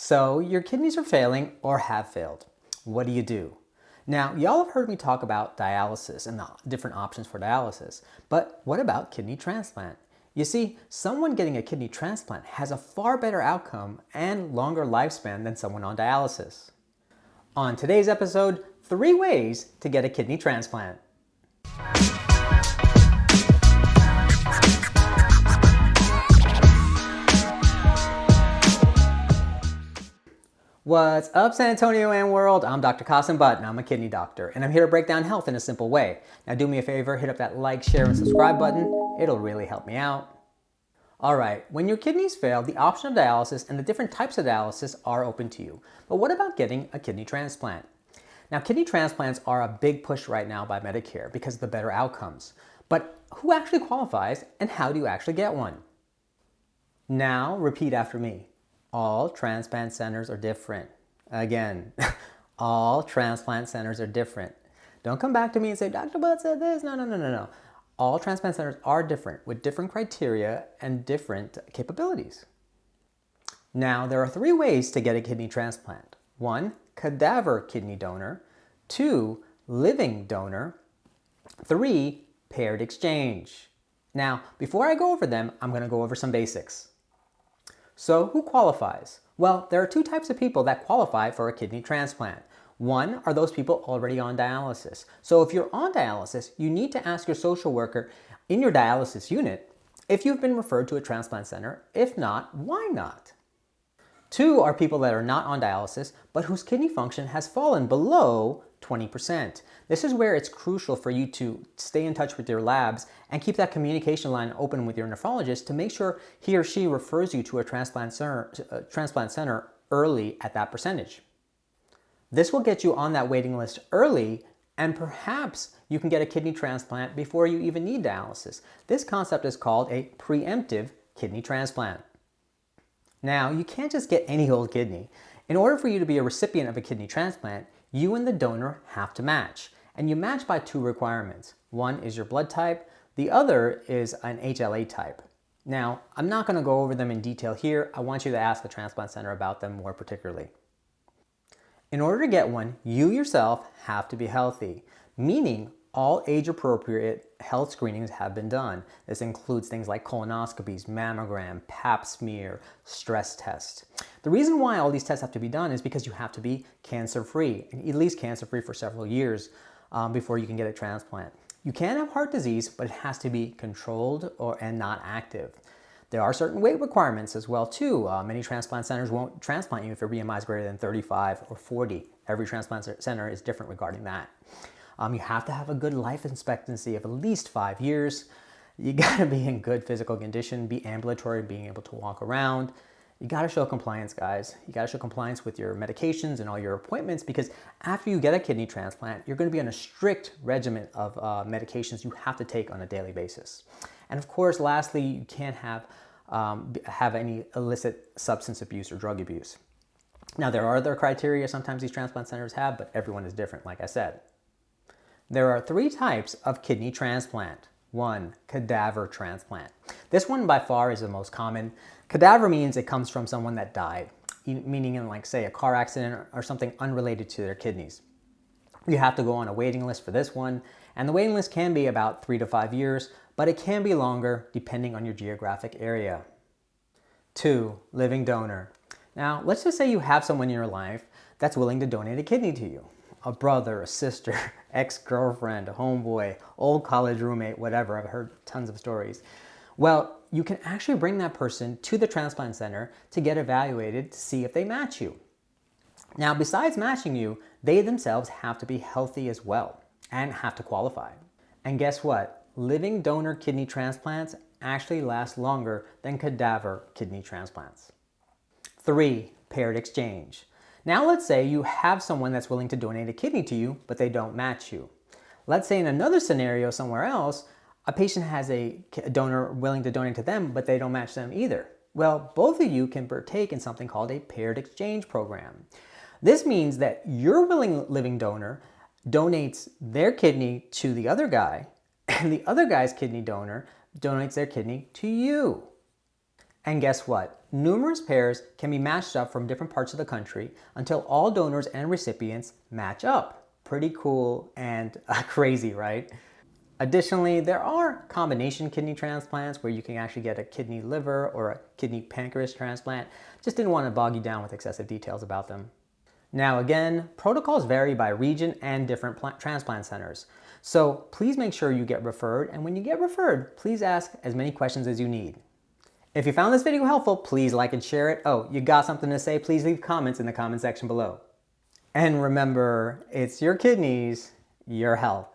So your kidneys are failing or have failed. What do you do? Now, y'all have heard me talk about dialysis and the different options for dialysis, but what about kidney transplant? You see, someone getting a kidney transplant has a far better outcome and longer lifespan than someone on dialysis. On today's episode, 3 ways to get a kidney transplant. What's up, San Antonio and world? I'm Dr. Qasim Butt and I'm a kidney doctor, and I'm here to break down health in a simple way. Now do me a favor, hit up that like, share, and subscribe button. It'll really help me out. Alright, when your kidneys fail, the option of dialysis and the different types of dialysis are open to you. But what about getting a kidney transplant? Now, kidney transplants are a big push right now by Medicare because of the better outcomes. But who actually qualifies and how do you actually get one? Now, repeat after me. All transplant centers are different. Again, all transplant centers are different. Don't come back to me and say, Dr. Butt said this. No. All transplant centers are different with different criteria and different capabilities. Now, there are 3 ways to get a kidney transplant. 1, cadaver kidney donor. 2, living donor. 3, paired exchange. Now, before I go over them, I'm going to go over some basics. So who qualifies? Well, there are 2 types of people that qualify for a kidney transplant. 1 are those people already on dialysis. So if you're on dialysis, you need to ask your social worker in your dialysis unit if you've been referred to a transplant center. If not, why not? 2 are people that are not on dialysis, but whose kidney function has fallen below 20%. This is where it's crucial for you to stay in touch with your labs and keep that communication line open with your nephrologist to make sure he or she refers you to a transplant center early at that percentage. This will get you on that waiting list early, and perhaps you can get a kidney transplant before you even need dialysis. This concept is called a preemptive kidney transplant. Now, you can't just get any old kidney. In order for you to be a recipient of a kidney transplant, you and the donor have to match. And you match by 2 requirements. 1 is your blood type, the other is an HLA type. Now, I'm not going to go over them in detail here. I want you to ask the transplant center about them more particularly. In order to get one, you yourself have to be healthy, meaning all age-appropriate health screenings have been done. This includes things like colonoscopies, mammogram, pap smear, stress test. The reason why all these tests have to be done is because you have to be cancer-free, at least cancer-free for several years before you can get a transplant. You can have heart disease, but it has to be controlled and not active. There are certain weight requirements as well too. Many transplant centers won't transplant you if your BMI is greater than 35 or 40. Every transplant center is different regarding that. You have to have a good life expectancy of at least 5 years. You gotta be in good physical condition, be ambulatory, being able to walk around. You gotta show compliance, guys. You gotta show compliance with your medications and all your appointments, because after you get a kidney transplant, you're gonna be on a strict regimen of medications you have to take on a daily basis. And of course, lastly, you can't have any illicit substance abuse or drug abuse. Now, there are other criteria sometimes these transplant centers have, but everyone is different, like I said. There are 3 types of kidney transplant. 1, cadaver transplant. This one by far is the most common. Cadaver means it comes from someone that died, meaning in, like, say, a car accident or something unrelated to their kidneys. You have to go on a waiting list for this one, and the waiting list can be about 3 to 5 years, but it can be longer depending on your geographic area. 2, living donor. Now, let's just say you have someone in your life that's willing to donate a kidney to you. A brother, a sister, ex-girlfriend, a homeboy, old college roommate, whatever. I've heard tons of stories. Well, you can actually bring that person to the transplant center to get evaluated to see if they match you. Now, besides matching you, they themselves have to be healthy as well and have to qualify. And guess what? Living donor kidney transplants actually last longer than cadaver kidney transplants. 3, paired exchange. Now let's say you have someone that's willing to donate a kidney to you, but they don't match you. Let's say in another scenario somewhere else, a patient has a donor willing to donate to them, but they don't match them either. Well, both of you can partake in something called a paired exchange program. This means that your living donor donates their kidney to the other guy, and the other guy's kidney donor donates their kidney to you. And guess what? Numerous pairs can be matched up from different parts of the country until all donors and recipients match up. Pretty cool and crazy, right? Additionally, there are combination kidney transplants where you can actually get a kidney liver or a kidney pancreas transplant. Just didn't want to bog you down with excessive details about them. Now again, protocols vary by region and different transplant centers. So please make sure you get referred, and when you get referred, please ask as many questions as you need. If you found this video helpful, please like and share it. Oh, you got something to say? Please leave comments in the comment section below. And remember, it's your kidneys, your health.